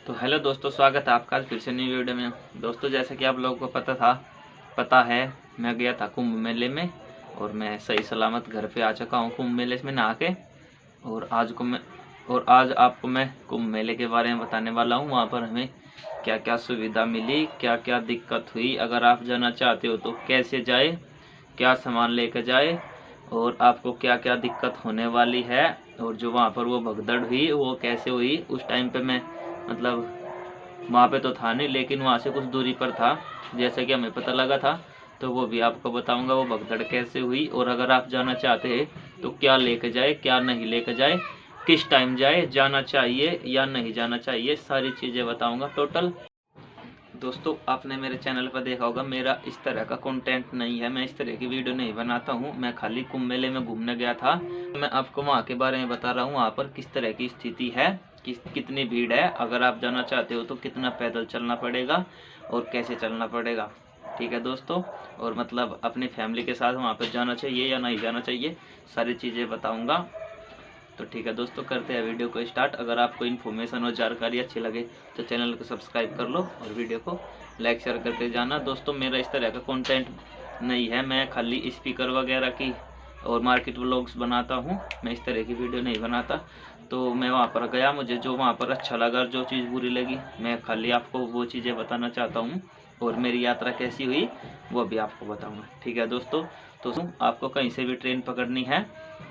तो हेलो दोस्तों, स्वागत है आपका फिर से नई वीडियो में। दोस्तों, जैसे कि आप लोगों को पता है मैं गया था कुंभ मेले में और मैं सही सलामत घर पे आ चुका हूँ कुंभ मेले में नहा के। और आज आपको मैं कुंभ मेले के बारे में बताने वाला हूँ। वहाँ पर हमें क्या क्या सुविधा मिली, क्या क्या दिक्कत हुई, अगर आप जाना चाहते हो तो कैसे जाए, क्या सामान लेकर जाए और आपको क्या क्या दिक्कत होने वाली है। और जो वहाँ पर वो भगदड़ हुई वो कैसे हुई, उस टाइम पे मैं मतलब वहाँ पे तो था नहीं, लेकिन वहाँ से कुछ दूरी पर था, जैसे कि हमें पता लगा था, तो वो भी आपको बताऊंगा वो भगदड़ कैसे हुई। और अगर आप जाना चाहते हैं तो क्या लेकर जाए, क्या नहीं लेकर जाए, किस टाइम जाए, जाना चाहिए या नहीं जाना चाहिए, सारी चीज़ें बताऊंगा टोटल। दोस्तों, आपने मेरे चैनल पर देखा होगा मेरा इस तरह का कंटेंट नहीं है, मैं इस तरह की वीडियो नहीं बनाता हूँ। मैं खाली कुंभ मेले में घूमने गया था, मैं आपको वहाँ के बारे में बता रहा हूँ, वहाँ पर किस तरह की स्थिति है, कितनी भीड़ है, अगर आप जाना चाहते हो तो कितना पैदल चलना पड़ेगा और कैसे चलना पड़ेगा। ठीक है दोस्तों, और मतलब अपनी फैमिली के साथ वहाँ पर जाना चाहिए या नहीं जाना चाहिए, सारी चीज़ें बताऊँगा। तो ठीक है दोस्तों, करते हैं वीडियो को स्टार्ट। अगर आपको इन्फॉर्मेशन और जानकारी अच्छी लगे तो चैनल को सब्सक्राइब कर लो और वीडियो को लाइक शेयर करते जाना। दोस्तों, मेरा इस तरह का कंटेंट नहीं है, मैं खाली स्पीकर वगैरह की और मार्केट व्लॉग्स बनाता हूँ, मैं इस तरह की वीडियो नहीं बनाता। तो मैं वहाँ पर गया, मुझे जो वहाँ पर अच्छा लगा, जो चीज़ बुरी लगी, मैं खाली आपको वो चीज़ें बताना चाहता हूँ। और मेरी यात्रा कैसी हुई वो भी आपको बताऊँगा। ठीक है दोस्तों, तो आपको कहीं से भी ट्रेन पकड़नी है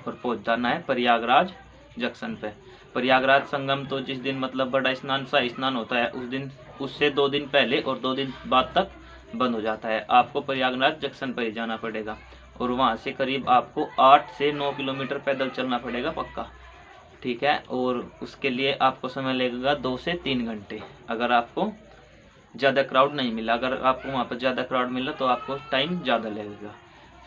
और पहुँच जाना है प्रयागराज जंक्शन पे। प्रयागराज संगम तो जिस दिन मतलब बड़ा स्नान शाही स्नान होता है उस दिन, उससे 2 दिन पहले और 2 दिन बाद तक बंद हो जाता है। आपको प्रयागराज जंक्शन पर ही जाना पड़ेगा और वहाँ से करीब आपको 8 से 9 किलोमीटर पैदल चलना पड़ेगा पक्का। ठीक है, और उसके लिए आपको समय लगेगा 2 से 3 घंटे, अगर आपको ज़्यादा क्राउड नहीं मिला। अगर आपको वहाँ पर ज़्यादा क्राउड मिला तो आपको टाइम ज़्यादा लगेगा।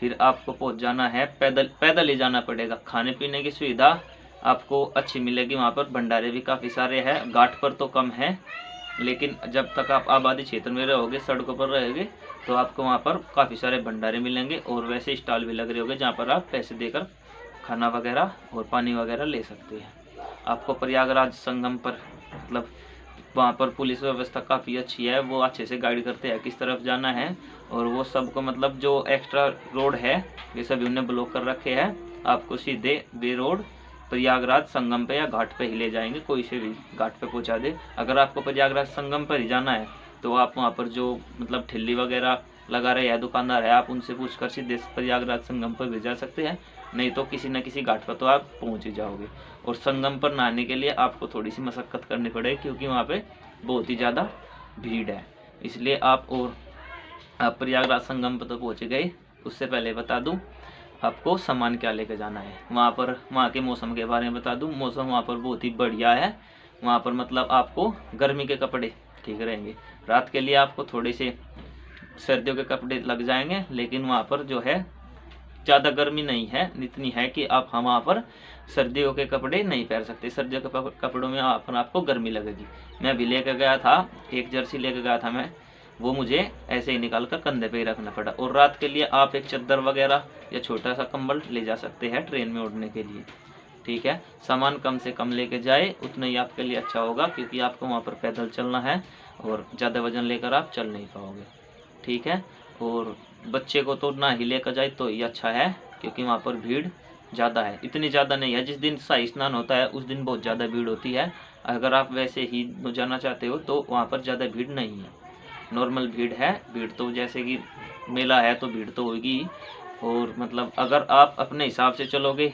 फिर आपको पहुँच जाना है पैदल ही जाना पड़ेगा। खाने पीने की सुविधा आपको अच्छी मिलेगी, वहाँ पर भंडारे भी काफ़ी सारे हैं, घाट पर तो कम है, लेकिन जब तक आप आबादी क्षेत्र में रहोगे, सड़कों पर रहोगे, तो आपको वहाँ पर काफ़ी सारे भंडारे मिलेंगे और वैसे स्टॉल भी लग रहे होंगे जहाँ पर आप पैसे देकर खाना वगैरह और पानी वगैरह ले सकते हैं। आपको प्रयागराज संगम पर मतलब वहाँ पर पुलिस व्यवस्था काफ़ी अच्छी है, वो अच्छे से गाइड करते हैं किस तरफ जाना है। और वो सबको मतलब जो एक्स्ट्रा रोड है ये सभी उन्हें ब्लॉक कर रखे हैं, आपको सीधे वे रोड प्रयागराज संगम पे या घाट पे ही ले जाएंगे, कोई से भी घाट पे पहुँचा दे। अगर आपको प्रयागराज संगम पर ही जाना है तो आप वहाँ पर जो मतलब ठेली वगैरह लगा रहे हैं दुकानदार है, आप उनसे पूछकर सीधे प्रयागराज संगम पर भी जा सकते हैं, नहीं तो किसी न किसी घाट पर तो आप पहुँच ही जाओगे। और संगम पर नहाने के लिए आपको थोड़ी सी मशक्कत करनी पड़ेगी क्योंकि वहाँ पे बहुत ही ज़्यादा भीड़ है, इसलिए आप प्रयागराज संगम पर तो पहुँच गए। उससे पहले बता दूं आपको सामान क्या लेकर जाना है। वहाँ के मौसम के बारे में बता दूं, मौसम वहाँ पर बहुत ही बढ़िया है। वहाँ पर मतलब आपको गर्मी के कपड़े ठीक रहेंगे, रात के लिए आपको थोड़े से सर्दियों के कपड़े लग जाएंगे, लेकिन वहाँ पर जो है ज़्यादा गर्मी नहीं है, इतनी है कि आप हम वहाँ पर सर्दियों के कपड़े नहीं पहन सकते, सर्दियों के कपड़ों में आपको गर्मी लगेगी। मैं भी लेकर गया था, एक जर्सी लेकर गया था मैं, वो मुझे ऐसे ही निकाल कर कंधे पे ही रखना पड़ा। और रात के लिए आप एक चादर वगैरह या छोटा सा कंबल ले जा सकते हैं ट्रेन में उड़ने के लिए। ठीक है, सामान कम से कम लेके जाए, उतना ही आपके लिए अच्छा होगा, क्योंकि आपको वहाँ पर पैदल चलना है और ज़्यादा वजन लेकर आप चल नहीं पाओगे। ठीक है, और बच्चे को तो ना ही लेकर जाए तो ही अच्छा है, क्योंकि वहाँ पर भीड़ ज़्यादा है, इतनी ज़्यादा नहीं है। जिस दिन शाही स्नान होता है उस दिन बहुत ज़्यादा भीड़ होती है, अगर आप वैसे ही जाना चाहते हो तो वहाँ पर ज़्यादा भीड़ नहीं है, नॉर्मल भीड़ है। भीड़ तो जैसे कि मेला है तो भीड़ तो होगी, और मतलब अगर आप अपने हिसाब से चलोगे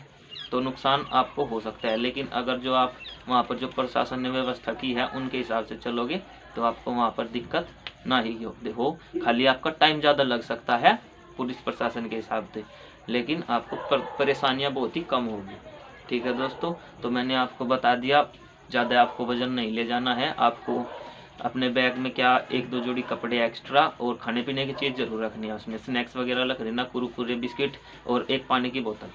तो नुकसान आपको हो सकता है, लेकिन अगर जो आप वहाँ पर जो प्रशासन ने व्यवस्था की है उनके हिसाब से चलोगे तो आपको वहाँ पर दिक्कत ना ही हो, खाली आपका टाइम ज़्यादा लग सकता है पुलिस प्रशासन के हिसाब से, लेकिन आपको परेशानियाँ बहुत ही कम होगी। ठीक है दोस्तों, तो मैंने आपको बता दिया, ज़्यादा आपको वजन नहीं ले जाना है। आपको अपने बैग में क्या 1-2 जोड़ी कपड़े एक्स्ट्रा और खाने पीने की चीज़ जरूर रखनी है, उसमें स्नैक्स वगैरह रख लेना, कुरकुरे बिस्किट और एक पानी की बोतल,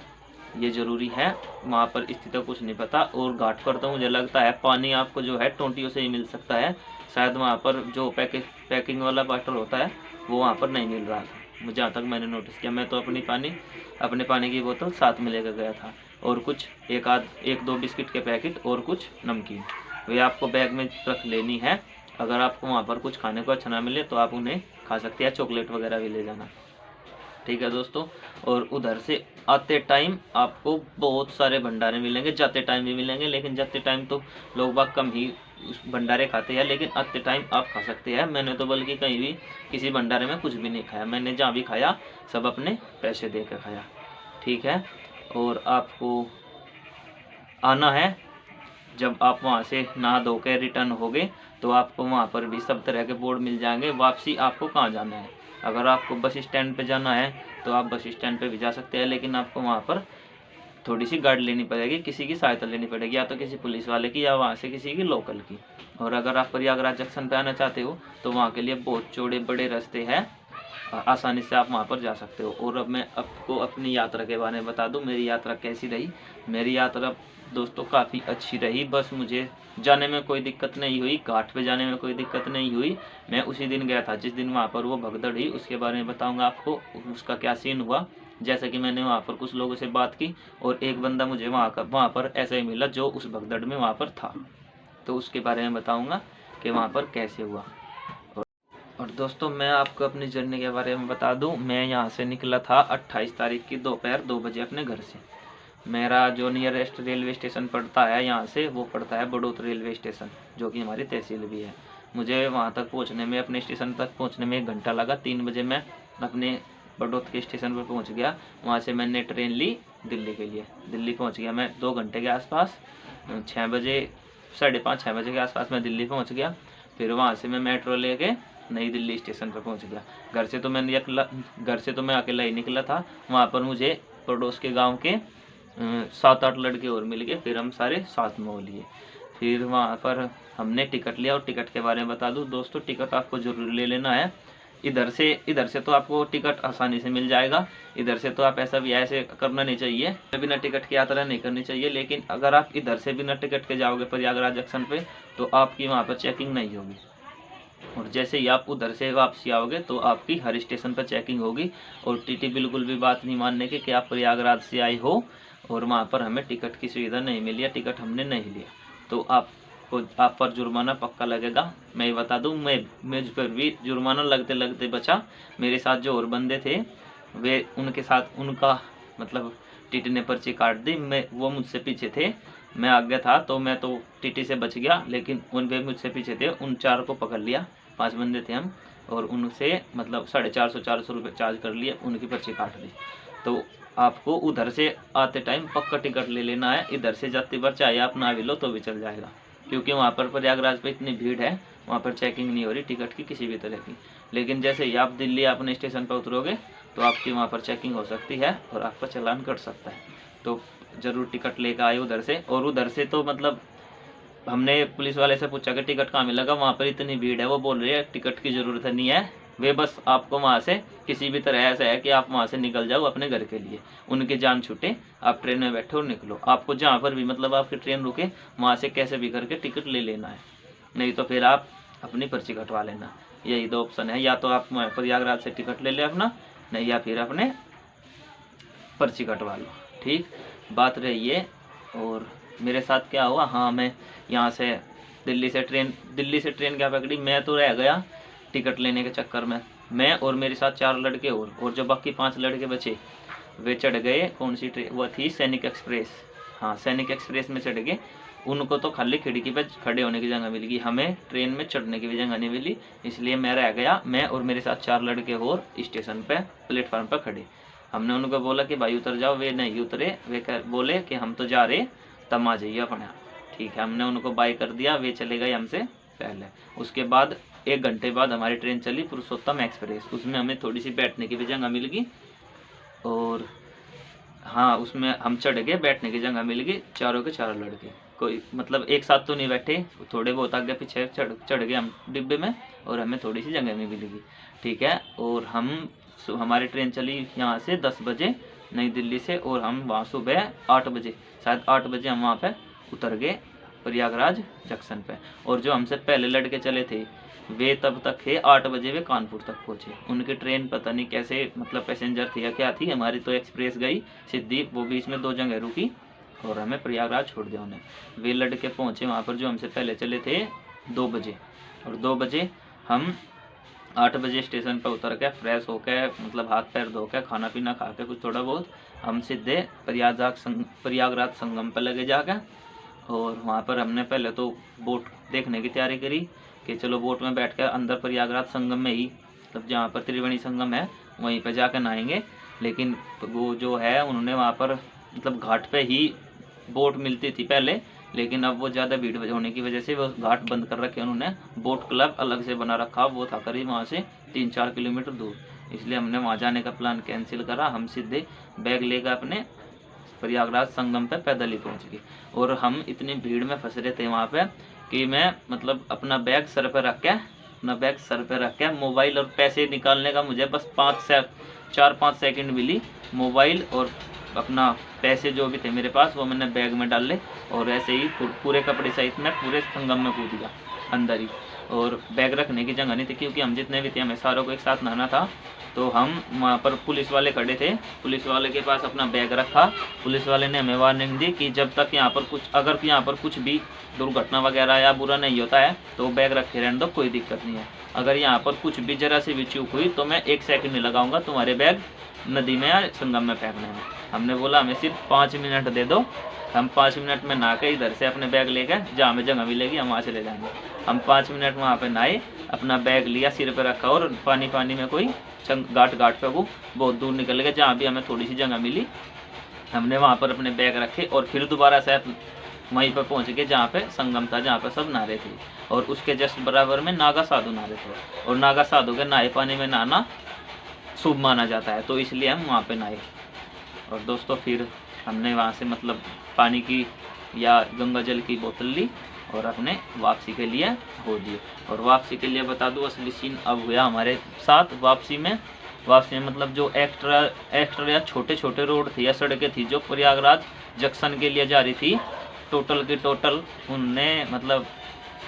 ये ज़रूरी है। वहाँ पर स्थिति का कुछ नहीं पता, और घाट पर तो मुझे लगता है पानी आपको जो है टोंटियों से ही मिल सकता है, शायद वहाँ पर जो पैकिंग वाला बॉटल होता है वो वहाँ पर नहीं मिल रहा था, जहाँ तक मैंने नोटिस किया। मैं तो अपने पानी की बोतल साथ में लेकर गया था, और कुछ 1-2 बिस्किट के पैकेट और कुछ नमकीन, वे आपको बैग में रख लेनी है। अगर आपको वहाँ पर कुछ खाने को अच्छा ना मिले तो आप उन्हें खा सकते हैं, चॉकलेट वगैरह भी ले जाना। ठीक है दोस्तों। और उधर से आते टाइम आपको बहुत सारे भंडारे मिलेंगे, जाते टाइम भी मिलेंगे, लेकिन जाते टाइम तो लोग बाग कम ही उस भंडारे खाते हैं, लेकिन आते टाइम आप खा सकते हैं। मैंने तो बल्कि कहीं भी किसी भंडारे में कुछ भी नहीं खाया, मैंने जहाँ भी खाया सब अपने पैसे दे कर खाया। ठीक है। और आपको आना है, जब आप वहाँ से नहा धो के रिटर्न होगे तो आपको वहाँ पर भी सब तरह के बोर्ड मिल जाएंगे, वापसी आपको कहाँ जाना है। अगर आपको बस स्टैंड पे जाना है तो आप बस स्टैंड पे भी जा सकते हैं, लेकिन आपको वहाँ पर थोड़ी सी गाइड लेनी पड़ेगी, किसी की सहायता लेनी पड़ेगी, या तो किसी पुलिस वाले की या वहाँ से किसी की लोकल की। और अगर आप प्रयागराज जंक्शन पे आना चाहते हो तो वहाँ के लिए बहुत चौड़े बड़े रास्ते हैं, आसानी से आप वहाँ पर जा सकते हो। और अब मैं आपको अपनी यात्रा के बारे में बता दूँ, मेरी यात्रा कैसी रही। मेरी यात्रा दोस्तों काफ़ी अच्छी रही, बस मुझे जाने में कोई दिक्कत नहीं हुई, घाट पे जाने में कोई दिक्कत नहीं हुई। मैं उसी दिन गया था जिस दिन वहाँ पर वो भगदड़ हुई, उसके बारे में बताऊँगा आपको, उसका क्या सीन हुआ। जैसा कि मैंने वहाँ पर कुछ लोगों से बात की और एक बंदा मुझे वहाँ पर ऐसा ही मिला जो उस भगदड़ में वहाँ पर था, तो उसके बारे में बताऊँगा कि वहाँ पर कैसे हुआ। और दोस्तों मैं आपको अपनी जर्नी के बारे में बता दूं, मैं यहाँ से निकला था 28 तारीख की दोपहर 2 बजे अपने घर से। मेरा जो नियरेस्ट रेलवे स्टेशन पड़ता है यहाँ से, वो पड़ता है बड़ौत रेलवे स्टेशन, जो कि हमारी तहसील भी है। मुझे वहाँ तक पहुँचने में, अपने स्टेशन तक पहुँचने में 1 घंटा लगा। 3 बजे मैं अपने बड़ौत के स्टेशन पर पहुँच गया। वहाँ से मैंने ट्रेन ली दिल्ली के लिए। दिल्ली पहुँच गया मैं 2 घंटे के आसपास, 6 बजे 5:30 6 बजे के आसपास मैं दिल्ली पहुँच गया। फिर वहाँ से मैं मेट्रो लेके नई दिल्ली स्टेशन पर पहुंच गया। घर से तो मैं अकेला ही निकला था। वहाँ पर मुझे पड़ोस के गांव के 7-8 लड़के और मिल गए, फिर हम सारे साथ में हो लिए। फिर वहाँ पर हमने टिकट लिया। और टिकट के बारे में बता दूं दोस्तों, टिकट आपको जरूर ले लेना है। इधर से तो आपको टिकट आसानी से मिल जाएगा। इधर से तो आप ऐसे करना नहीं चाहिए, बिना टिकट की यात्रा नहीं करनी चाहिए। लेकिन अगर आप इधर से बिना टिकट के जाओगे प्रयागराज जंक्शन पे तो आपकी वहाँ पर चेकिंग नहीं होगी। और जैसे ही आप उधर से वापसी आओगे तो आपकी हर स्टेशन पर चेकिंग होगी। और टीटी बिल्कुल भी बात नहीं मानने की कि आप प्रयागराज से आए हो और वहाँ पर हमें टिकट की सुविधा नहीं मिली है, टिकट हमने नहीं लिया, तो आप पर जुर्माना पक्का लगेगा। मैं ये बता दूं, मुझ पर भी जुर्माना लगते लगते बचा। मेरे साथ जो और बंदे थे वे उनके साथ उनका मतलब टीटी ने पर्ची काट दी। वो मुझसे पीछे थे, मैं आगे था, तो मैं तो टीटी से बच गया, लेकिन उन वे मुझसे पीछे थे, उन 4 को पकड़ लिया। 5 बंदे थे हम, और उनसे मतलब 450 रुपये चार्ज कर लिए, उनकी पर्ची काट दी। तो आपको उधर से आते टाइम पक्का टिकट ले लेना है। इधर से जाते बार चाहे आप ना भी लो तो भी चल जाएगा, क्योंकि वहाँ पर प्रयागराज पे इतनी भीड़ है, वहाँ पर चेकिंग नहीं हो रही टिकट की किसी भी तरह की। लेकिन जैसे ही आप दिल्ली अपने स्टेशन पर उतरोगे तो आपकी वहाँ पर चेकिंग हो सकती है और आपका चालान कट सकता है। तो ज़रूर टिकट लेकर आए उधर से। और उधर से तो मतलब हमने पुलिस वाले से पूछा कि टिकट कहाँ मिलेगा, वहाँ पर इतनी भीड़ है, वो बोल रहे हैं टिकट की ज़रूरत नहीं है, वे बस आपको वहाँ से किसी भी तरह ऐसा है कि आप वहाँ से निकल जाओ अपने घर के लिए, उनकी जान छूटे, आप ट्रेन में बैठो और निकलो। आपको जहाँ पर भी मतलब आपकी ट्रेन रुके वहाँ से कैसे भी करके टिकट ले लेना है, नहीं तो फिर आप अपनी पर्ची कटवा लेना। यही 2 ऑप्शन है, या तो आप प्रयागराज से टिकट ले लें अपना, नहीं या फिर अपने पर्ची कटवा लो। ठीक बात रही है। और मेरे साथ क्या हुआ, हाँ मैं यहाँ से दिल्ली से ट्रेन क्या पकड़ी, मैं तो रह गया टिकट लेने के चक्कर में। मैं और मेरे साथ 4 लड़के और जो बाकी 5 लड़के बचे वे चढ़ गए, कौन सी ट्रेन वो थी, सैनिक एक्सप्रेस। हाँ सैनिक एक्सप्रेस में चढ़ गए। उनको तो खाली खिड़की पे खड़े होने की जगह मिल गई, हमें ट्रेन में चढ़ने की भी जगह नहीं मिली, इसलिए मैं रह गया। मैं और मेरे साथ 4 लड़के और स्टेशन पे प्लेटफार्म पर खड़े। हमने उनको बोला कि भाई उतर जाओ, वे नहीं उतरे। वे बोले कि हम तो जा रहे, तब आ जाइए अपना। ठीक है, हमने उनको बाय कर दिया, वे चले गए हमसे पहले। उसके बाद 1 घंटे बाद हमारी ट्रेन चली पुरुषोत्तम एक्सप्रेस। उसमें हमें थोड़ी सी बैठने की भी जगह मिल गई, और हाँ उसमें हम चढ़ गए, बैठने की जगह मिल गई। चारों के 4 लड़के, कोई मतलब एक साथ तो नहीं बैठे, थोड़े बहुत आगे पीछे चढ़ गए हम डिब्बे में, और हमें थोड़ी सी जगह में मिल गई। ठीक है, और हमारी ट्रेन चली यहाँ से 10 बजे नई दिल्ली से, और हम वहाँ सुबह 8 बजे, शायद 8 बजे हम वहाँ पे उतर गए प्रयागराज जंक्शन पे। और जो हमसे पहले लड़के चले थे वे तब तक थे 8 बजे वे कानपुर तक पहुँचे। उनकी ट्रेन पता नहीं कैसे मतलब पैसेंजर थी या क्या थी, हमारी तो एक्सप्रेस गई सीधी, वो बीच में 2 जगह रुकी, और हमें प्रयागराज छोड़ दिया उन्हें। वे लड़के पहुँचे वहाँ पर जो हमसे पहले चले थे 2 बजे, और 2 बजे हम 8 बजे स्टेशन पर उतर के फ्रेश होकर मतलब हाथ पैर धो के खाना पीना खा के कुछ थोड़ा बहुत हम सीधे प्रयागराज संगम पर लगे जाकर। और वहाँ पर हमने पहले तो बोट देखने की तैयारी करी कि चलो बोट में बैठ कर अंदर प्रयागराज संगम में ही, मतलब जहाँ पर त्रिवेणी संगम है वहीं पर जाकर नहाएंगे। लेकिन वो जो है उन्होंने वहाँ पर मतलब घाट पे ही बोट मिलती थी पहले, लेकिन अब वो ज़्यादा भीड़ होने की वजह से वो घाट बंद कर रखे उन्होंने। बोट क्लब अलग से बना रखा, वो था करीब वहाँ से 3-4 किलोमीटर दूर, इसलिए हमने वहाँ जाने का प्लान कैंसिल करा। हम सीधे बैग लेकर अपने प्रयागराज संगम पे पैदल ही पहुँच गए। और हम इतनी भीड़ में फंस रहे थे वहाँ पे कि मैं मतलब अपना बैग सर पे रख के मोबाइल और पैसे निकालने का मुझे बस 4-5 सेकंड मिली। मोबाइल और अपना पैसे जो भी थे मेरे पास वो मैंने बैग में डाल ले, और ऐसे ही पूरे कपड़े सहित मैं पूरे संगम में कूद गया अंदर ही। और बैग रखने की जगह नहीं थी क्योंकि हम जितने भी थे हमें सारों को एक साथ नहाना था। तो हम वहाँ पर पुलिस वाले खड़े थे, पुलिस वाले के पास अपना बैग रखा। पुलिस वाले ने हमें वार्निंग दी कि जब तक यहाँ पर अगर यहाँ पर कुछ भी दुर्घटना वगैरह या बुरा नहीं होता है तो बैग रखे रहने दो, कोई दिक्कत नहीं है। अगर यहाँ पर कुछ भी जरा सी भी चूक हुई तो मैं 1 सेकंड नहीं लगाऊंगा तुम्हारे बैग नदी में या संगम में फेंकने में। हमने बोला हमें सिर्फ 5 मिनट दे दो, हम 5 मिनट में नहा के इधर से अपने बैग लेकर जहाँ हमें जगह मिलेगी हम वहाँ से ले जाएंगे। हम 5 मिनट वहाँ पे नहाए, अपना बैग लिया, सिर पे रखा और पानी में कोई घाट पे वो बहुत दूर निकल गए। जहाँ भी हमें थोड़ी सी जगह मिली हमने वहाँ पर अपने बैग रखे और फिर दोबारा शायद वहीं पर पहुँच गए जहाँ पे संगम था, जहाँ पे सब नहा रहे थे। और उसके जस्ट बराबर में नागा साधु नहा रहे थे, और नागा साधु के नहाए पानी में नहाना शुभ माना जाता है, तो इसलिए हम वहाँ पे नहाए। और दोस्तों फिर हमने वहाँ से मतलब पानी की या गंगा जल की बोतल ली और अपने वापसी के लिए हो दिए। और वापसी के लिए बता दूँ असली सीन अब हुआ हमारे साथ। वापसी में मतलब जो एक्स्ट्रा या छोटे रोड थी या सड़कें थी जो प्रयागराज जंक्शन के लिए जा रही थी, टोटल की टोटल उनने मतलब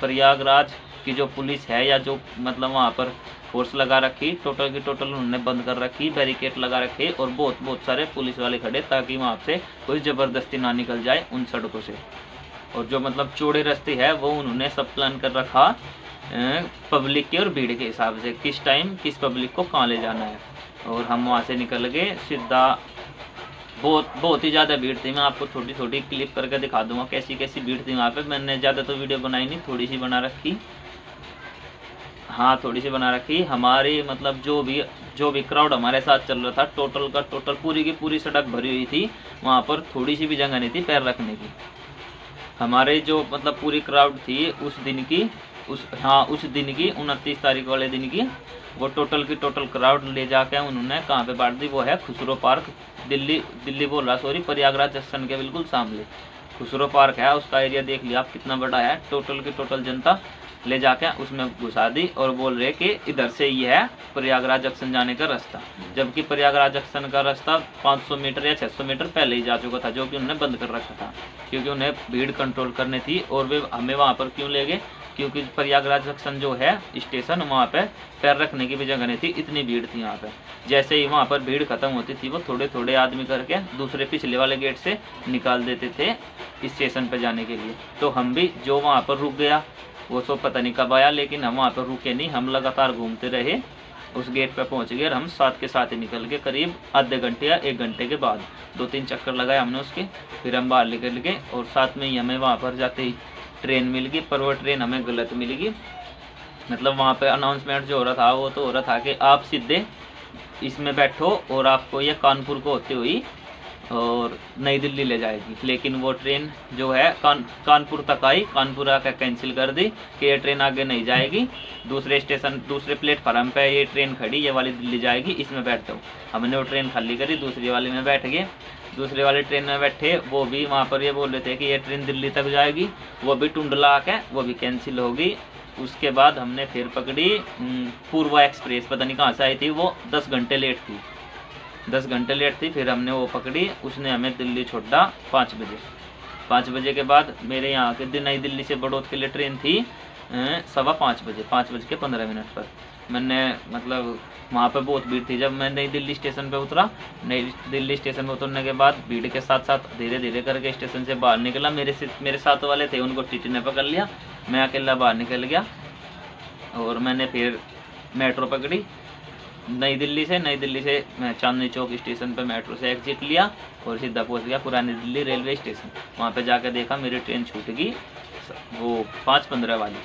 प्रयागराज की जो पुलिस है या जो मतलब वहाँ पर फोर्स लगा रखी, टोटल की टोटल उन्होंने बंद कर रखी, बैरिकेड लगा रखे और बहुत सारे पुलिस वाले खड़े ताकि वहाँ से कोई ज़बरदस्ती ना निकल जाए उन सड़कों से। और जो मतलब चौड़े रास्ते है वो उन्होंने सब प्लान कर रखा पब्लिक के और भीड़ के हिसाब से, किस टाइम किस पब्लिक को कहाँ ले जाना है। और हम वहाँ से निकल गए सीधा। बहुत ही ज़्यादा भीड़ थी, मैं आपको थोड़ी क्लिप करके दिखा दूंगा कैसी भीड़ थी वहाँ पे। मैंने ज़्यादा तो वीडियो बनाई नहीं, थोड़ी सी बना रखी, हाँ थोड़ी सी बना रखी। हमारी मतलब जो भी क्राउड हमारे साथ चल रहा था टोटल का टोटल पूरी की पूरी सड़क भरी हुई थी, वहाँ पर थोड़ी सी भी जगह नहीं थी पैर रखने की। हमारे जो मतलब पूरी क्राउड थी उस दिन की 29 तारीख वाले दिन की, वो टोटल की टोटल क्राउड ले जाके उन्होंने कहाँ पे बांट दी, वो है खुसरो पार्क, दिल्ली बोल रहा सॉरी, प्रयागराज जंक्शन के बिल्कुल सामने खुसरो पार्क है। उसका एरिया देख लिया आप कितना बड़ा है। टोटल की टोटल जनता ले जाके उसमें घुसा दी और बोल रहे कि इधर से ये है प्रयागराज जंक्शन जाने का रास्ता, जबकि प्रयागराज जंक्शन का रास्ता 500 मीटर या 600 मीटर पहले ही जा चुका था, जो कि उन्होंने बंद कर रखा था क्योंकि उन्हें भीड़ कंट्रोल करनी थी। और वे हमें वहाँ पर क्यों ले गए, क्योंकि प्रयागराज जंक्शन जो है स्टेशन, वहाँ पे पैर रखने की भी जगह नहीं थी, इतनी भीड़ थी वहाँ पे। जैसे ही वहाँ पर भीड़ खत्म होती थी वो थोड़े आदमी करके दूसरे पिछले वाले गेट से निकाल देते थे स्टेशन पे जाने के लिए। तो हम भी जो वहाँ पर रुक गया वो सब पता नहीं कब आया, लेकिन हम वहाँ पर रुके नहीं, हम लगातार घूमते रहे, उस गेट पे पहुँच गए और हम साथ के साथ ही निकल गए। करीब आधे घंटे या 1 घंटे के बाद 2-3 चक्कर लगाए हमने उसके, फिर हम बाहर निकल गए। और साथ में ही हमें वहाँ पर जाते ही ट्रेन मिल गई, पर वो ट्रेन हमें गलत मिल गई। मतलब वहाँ पे अनाउंसमेंट जो हो रहा था वो तो हो रहा था कि आप सीधे इसमें बैठो और आपको ये कानपुर को होते हुई और नई दिल्ली ले जाएगी, लेकिन वो ट्रेन जो है कानपुर तक आई, कानपुर आकर कैंसिल कर दी कि ये ट्रेन आगे नहीं जाएगी, दूसरे स्टेशन दूसरे प्लेटफार्म पे ये ट्रेन खड़ी, ये वाली दिल्ली जाएगी, इसमें बैठ जाओ। हमने वो ट्रेन खाली करी, दूसरी वाली में बैठ गए। दूसरी वाली ट्रेन में बैठे, वो भी वहाँ पर ये बोल रहे थे कि ये ट्रेन दिल्ली तक जाएगी, वो भी टुंडला आके वो भी कैंसिल होगी। उसके बाद हमने फिर पकड़ी पूर्वा एक्सप्रेस, पता नहीं कहाँ से आई थी, वो 10 घंटे लेट थी। फिर हमने वो पकड़ी, उसने हमें दिल्ली छोड़ा 5 बजे। 5 बजे के बाद मेरे यहाँ के नई दिल्ली से बड़ौद के लिए ट्रेन थी 5:15 बजे, 5:15 पर। मैंने मतलब वहाँ पे बहुत भीड़ थी। जब मैं नई दिल्ली स्टेशन पे उतरा, नई दिल्ली स्टेशन पे उतरने के बाद भीड़ के साथ साथ धीरे धीरे करके स्टेशन से बाहर निकला। मेरे साथ वाले थे, उनको टीटी ने पकड़ लिया, मैं अकेला बाहर निकल गया और मैंने फिर मेट्रो पकड़ी। नई दिल्ली से मैं चांदनी चौक स्टेशन पे मेट्रो से एग्जिट लिया और सीधा पहुंच गया पुरानी दिल्ली रेलवे स्टेशन। वहाँ पे जाकर देखा मेरी ट्रेन छूट गई, वो 5:15 वाली।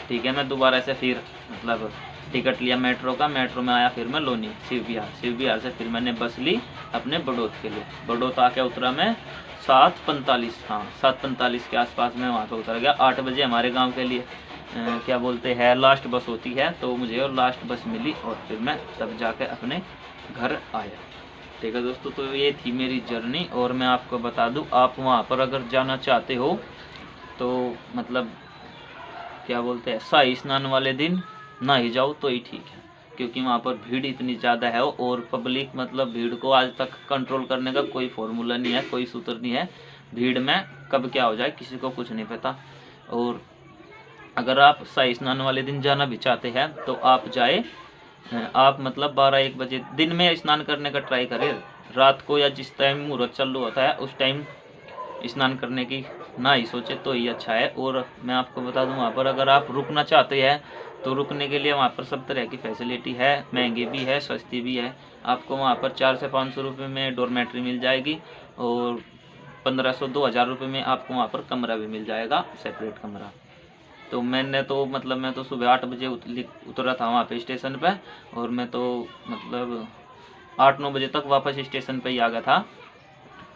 ठीक है, मैं दोबारा से फिर मतलब टिकट लिया मेट्रो का। मेट्रो में आया फिर मैं लोनी शिव विहार से फिर मैंने बस ली अपने बड़ौत के लिए। बड़ौत आके उतरा मैं 7:45 के आसपास में वहाँ पे उतर गया। 8 बजे हमारे गाँव के लिए क्या बोलते हैं लास्ट बस होती है, तो मुझे और लास्ट बस मिली और फिर मैं तब जाके अपने घर आया। ठीक है दोस्तों, तो ये थी मेरी जर्नी। और मैं आपको बता दूं, आप वहाँ पर अगर जाना चाहते हो तो मतलब क्या बोलते हैं शाही स्नान वाले दिन ना ही जाओ तो ही ठीक है, क्योंकि वहाँ पर भीड़ इतनी ज़्यादा है और पब्लिक मतलब भीड़ को आज तक कंट्रोल करने का कोई फॉर्मूला नहीं है, कोई सूत्र नहीं है। भीड़ में कब क्या हो जाए किसी को कुछ नहीं पता। और अगर आप शाही स्नान वाले दिन जाना भी चाहते हैं तो आप जाए, आप मतलब 12-1 बजे दिन में स्नान करने का ट्राई करें। रात को या जिस टाइम मुहूर्त चालू होता है उस टाइम स्नान करने की ना ही सोचे तो ही अच्छा है। और मैं आपको बता दूं, वहाँ पर अगर आप रुकना चाहते हैं तो रुकने के लिए वहाँ पर सब तरह की फैसिलिटी है, महंगी भी है सस्ती भी है। आपको वहाँ पर 400 से 500 रुपये में डॉर्मेट्री मिल जाएगी और 1500-2000 रुपये में आपको वहाँ पर कमरा भी मिल जाएगा, सेपरेट कमरा। तो मैं तो सुबह 8 बजे उतरा था वहाँ पे स्टेशन पे और मैं तो मतलब 8-9 बजे तक वापस स्टेशन पे ही आ गया था।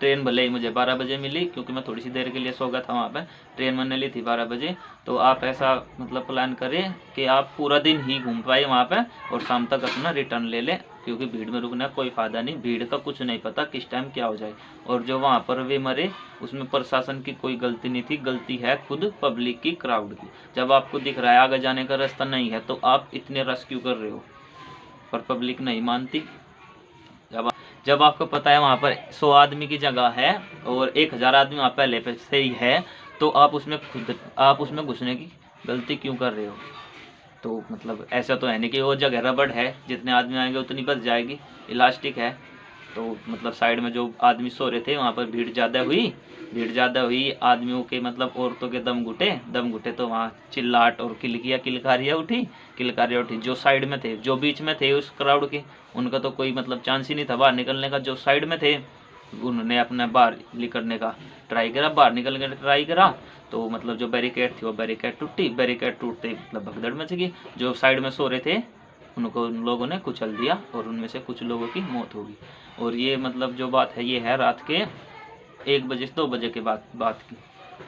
ट्रेन भले ही मुझे 12 बजे मिली, क्योंकि मैं थोड़ी सी देर के लिए सो गया था वहाँ पे। ट्रेन मैंने ली थी 12 बजे। तो आप ऐसा मतलब प्लान करें कि आप पूरा दिन ही घूम पाए वहाँ पे और शाम तक अपना रिटर्न ले लें, क्योंकि भीड़ में रुकने का कोई फ़ायदा नहीं। भीड़ का कुछ नहीं पता किस टाइम क्या हो जाए। और जो वहाँ पर वे मरे उसमें प्रशासन की कोई गलती नहीं थी, गलती है खुद पब्लिक की, क्राउड की। जब आपको दिख रहा है आगे जाने का रास्ता नहीं है तो आप इतने रश क्यों कर रहे हो, पर पब्लिक नहीं मानती। जब आपको पता है वहाँ पर 100 आदमी की जगह है और 1000 आदमी वहाँ पहले पे से ही है, तो आप उसमें घुसने की गलती क्यों कर रहे हो। तो मतलब ऐसा तो है नहीं कि वो जगह रबड़ है, जितने आदमी आएंगे उतनी बस जाएगी, इलास्टिक है। तो मतलब साइड में जो आदमी सो रहे थे वहाँ पर भीड़ ज़्यादा हुई, आदमियों के मतलब औरतों के दम घुटे तो वहाँ चिल्लाहट और किलकारियाँ उठी। जो साइड में थे, जो बीच में थे उस क्राउड के, उनका तो कोई मतलब चांस ही नहीं था बाहर निकलने का। जो साइड में थे उन्होंने अपना बाहर निकलने का ट्राई करा, तो मतलब जो बैरिकेड थी वो बैरिकेड टूटते मतलब भगदड़ मच गई। जो साइड में सो रहे थे उनको उन लोगों ने कुचल दिया और उनमें से कुछ लोगों की मौत हो गई। और ये मतलब जो बात है ये है रात के 1 बजे से 2 बजे के बात की,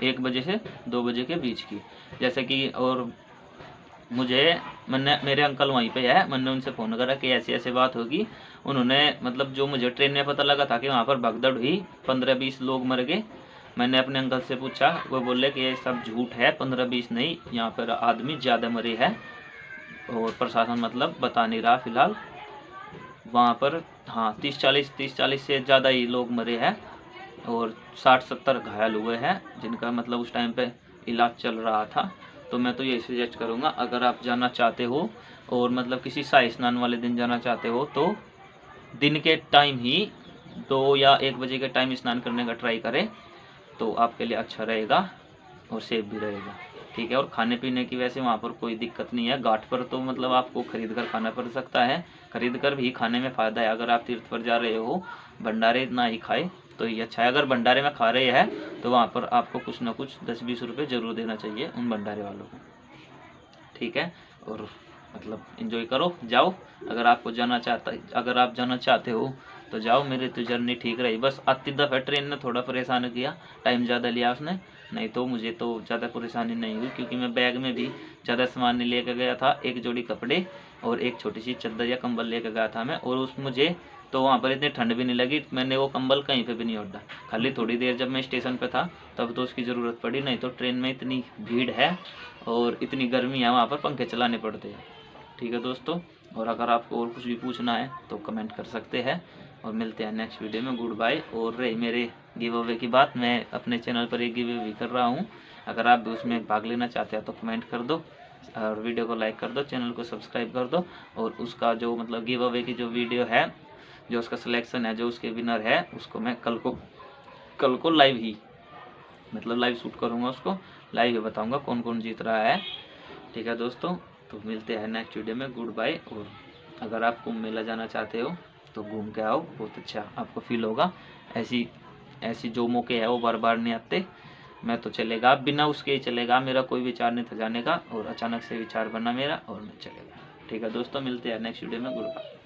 1 बजे से 2 बजे के बीच की। जैसे कि और मेरे अंकल वहीं पे है, मैंने उनसे फ़ोन करा कि ऐसी बात होगी। उन्होंने मतलब जो मुझे ट्रेन में पता लगा था कि वहाँ पर भगदड़ हुई, 15-20 लोग मर गए। मैंने अपने अंकल से पूछा, वो बोले कि ये सब झूठ है, 15-20 नहीं, यहाँ पर आदमी ज़्यादा मरे हैं और प्रशासन मतलब बता नहीं रहा फिलहाल। वहाँ पर हाँ 30-40 से ज़्यादा ही लोग मरे हैं और 60-70 घायल हुए हैं, जिनका मतलब उस टाइम पे इलाज चल रहा था। तो मैं तो ये सजेस्ट करूँगा, अगर आप जाना चाहते हो और मतलब किसी शाही स्नान वाले दिन जाना चाहते हो तो दिन के टाइम ही 2 या 1 बजे के टाइम स्नान करने का ट्राई करें, तो आपके लिए अच्छा रहेगा और सेफ भी रहेगा। ठीक है, और खाने पीने की वैसे वहाँ पर कोई दिक्कत नहीं है। घाट पर तो मतलब आपको खरीद कर खाना पड़ सकता है, खरीद कर भी खाने में फ़ायदा है। अगर आप तीर्थ पर जा रहे हो, भंडारे ना ही खाए तो ये अच्छा है। अगर भंडारे में खा रहे हैं तो वहाँ पर आपको कुछ ना कुछ 10-20 रुपये ज़रूर देना चाहिए उन भंडारे वालों को। ठीक है, और मतलब एंजॉय करो, जाओ। अगर आप जाना चाहते हो तो जाओ। मेरी तो जर्नी ठीक रही, बस आती दफ़ा ट्रेन ने थोड़ा परेशान किया, टाइम ज़्यादा लिया उसने, नहीं तो मुझे तो ज़्यादा परेशानी नहीं हुई, क्योंकि मैं बैग में भी ज़्यादा सामान नहीं लेकर गया था। एक जोड़ी कपड़े और एक छोटी सी चादर या कंबल लेकर गया था मैं, और मुझे तो वहाँ पर इतनी ठंड भी नहीं लगी। मैंने वो कंबल कहीं पे भी नहीं ओढ़ा, खाली थोड़ी देर जब मैं स्टेशन पे था तब तो उसकी ज़रूरत पड़ी, नहीं तो ट्रेन में इतनी भीड़ है और इतनी गर्मी है, वहाँ पर पंखे चलाने पड़ते हैं। ठीक है दोस्तों, और अगर आपको और कुछ भी पूछना है तो कमेंट कर सकते हैं, और मिलते हैं नेक्स्ट वीडियो में। Goodbye. और रही मेरे गिव अवे की बात, मैं अपने चैनल पर एक गिव अवे कर रहा हूँ, अगर आप भी उसमें भाग लेना चाहते हैं तो कमेंट कर दो, और वीडियो को लाइक कर दो, चैनल को सब्सक्राइब कर दो। और उसका जो मतलब गिव अवे की जो वीडियो है, जो उसका सिलेक्शन है, जो उसके विनर है, उसको मैं कल को लाइव ही मतलब लाइव शूट करूँगा, उसको लाइव ही बताऊँगा कौन कौन जीत रहा है। ठीक है दोस्तों, तो मिलते हैं नेक्स्ट वीडियो में। Goodbye. और अगर आप कुंभ मेला जाना चाहते हो तो घूम के आओ, बहुत अच्छा आपको फील होगा। ऐसी जो मौके है वो बार बार नहीं आते। मैं तो चलेगा, बिना उसके ही चलेगा, मेरा कोई विचार नहीं था जाने का, और अचानक से विचार बना मेरा और मैं चलेगा। ठीक है दोस्तों, मिलते हैं नेक्स्ट वीडियो में। Good bye.